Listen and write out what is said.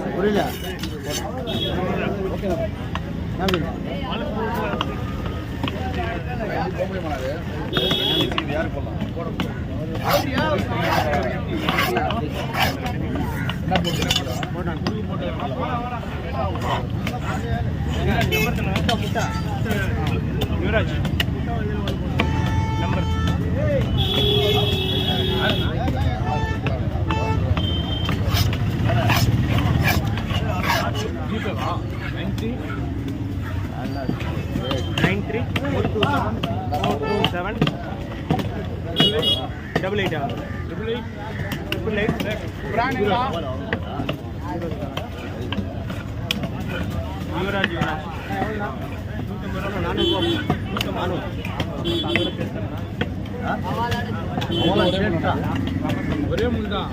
புரியல. யாரு போடலாம் Yuvraj number nine three 427 Yuvraj ஒரே முன் தான்.